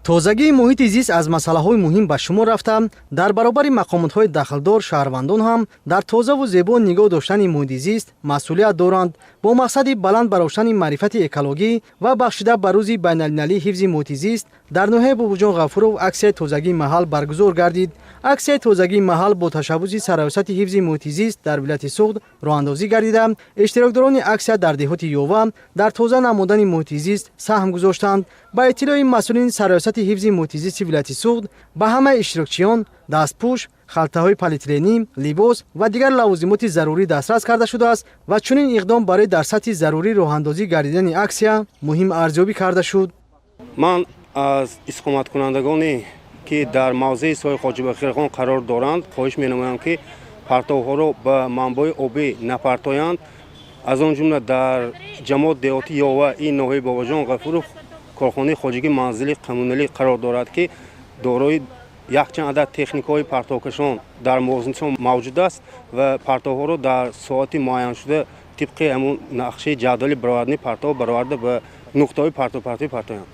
тозагии муҳити зист аз масъалаҳои муҳим ба шумор рафта, дар баробари мақомотҳои дахлдор шаҳрвандон ҳам дар тозаву зебо нигоҳ доштани муҳити зист масъулият доранд. Бо мақсади баланд бароштани маърифати экологӣ ва бахшида ба рӯзи байналмилалии ҳифзи муҳити зист дар ноҳияи Бобоҷон Ғафуров аксияи тозагии маҳал баргузор гардид. аксияи тозагии маҳал бо ташаббуси сароясати ҳифзи муҳити зист дар вилояти Суғд роҳандозӣ гардида, иштирокдорони аксия дар деҳоти Ёва дар тоза намудани муҳити зист саҳм гузоштанд. ба иттилои масъулини сароясати ҳифзи муҳити зисти вилояти Суғд, ба ҳамаи иштирокчиён дастпӯш, халтаҳои полиэтиленӣ, либос ва дигар лавозимоти зарурӣ дастрас карда шудааст ва чунин иқдом барои дар сатҳи зарурӣ роҳандозӣ гардидани аксия муҳим арзёбӣ карда шуд. ман аз иstiqomatkунандагоне ки дар мавзеи соҳаи Хоҷибахирхон қарор доранд хоҳиш менамоям ки партовҳоро ба манбои обӣ напартоянд. аз он ҷумла дар ҷамоат деҳоти Ёва ин ноҳияи Бобоҷон Ғафуров корхонаи хоҷагии манзилӣ қанунӣ қарор дорад ки дорои якчанд адад техникаҳои партовкашон дар мувозинатшон мавҷуд аст ва партовҳоро дар соати муайяншуда тибқи ҳамун нақшаи ҷадвали баровардани партов бароварда ба нуқтаҳои партовӣ партоянд.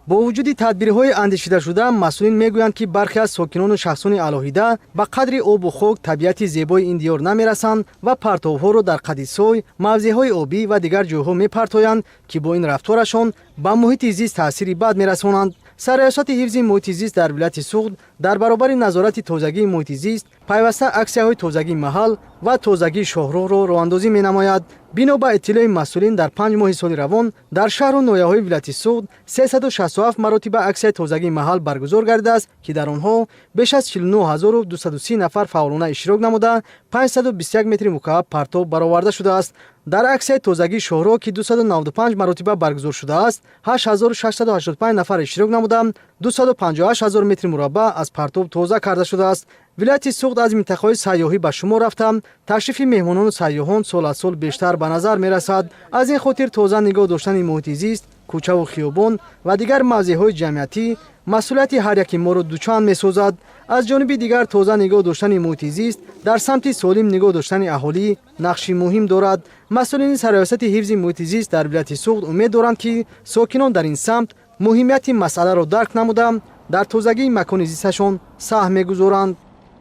бо вуҷуди тадбирҳои андешидашуда, масъулин мегӯянд ки бархе аз сокинону шахсони алоҳида ба қадри обу хок, табиати зебои ин диёр намерасанд ва партовҳоро дар қади сой, мавзеъҳои обӣ ва дигар ҷойҳо мепартоянд ки бо ин рафторашон ба муҳити зист таъсири бад мерасонанд. сароясати ҳифзи муҳити зист дар вилояти Суғд дар баробари назорати тозагии муҳити зист пайваста аксияҳои тозагии маҳал ва тозагии шоҳроҳро роҳандозӣ менамояд. бино ба иттилои масъулин, дар 5 моҳи соли равон дар шаҳру ноҳияҳои вилояти Суғд 367 маротиба аксияи тозагии маҳал баргузор гардидааст ки дар онҳо беш аз 49230 нафар фаъолона иштирок намуда 521 метри мукааб партов бароварда шудааст. дар аксияи тозагии шоҳро ки 295 маротиба баргузор шудааст, 8685 нафар иштирок намуда 258 000 метри мураббаъ аз партов тоза карда шудааст. вилояти Суғд аз минтақаҳои сайёҳӣ ба шумор рафта, ташрифи меҳмонону сайёҳон сол аз сол бештар ба назар мерасад. аз ин хотир тоза нигоҳ доштани муҳити зист, кӯчаву хиёбон ва дигар мавзеъҳои ҷамъиятӣ масъулияти ҳар яки моро дучанд месозад. аз ҷониби дигар тоза нигоҳ доштани муҳити зист дар самти солим нигоҳ доштани аҳолӣ нақши муҳим дорад. масъулини сароясати ҳифзи муҳити зист дар вилояти Суғд умед доранд ки сокинон дар ин самт муҳимияти масъаларо дарк намуда дар тозагии макони зисташон саҳм мегузоранд.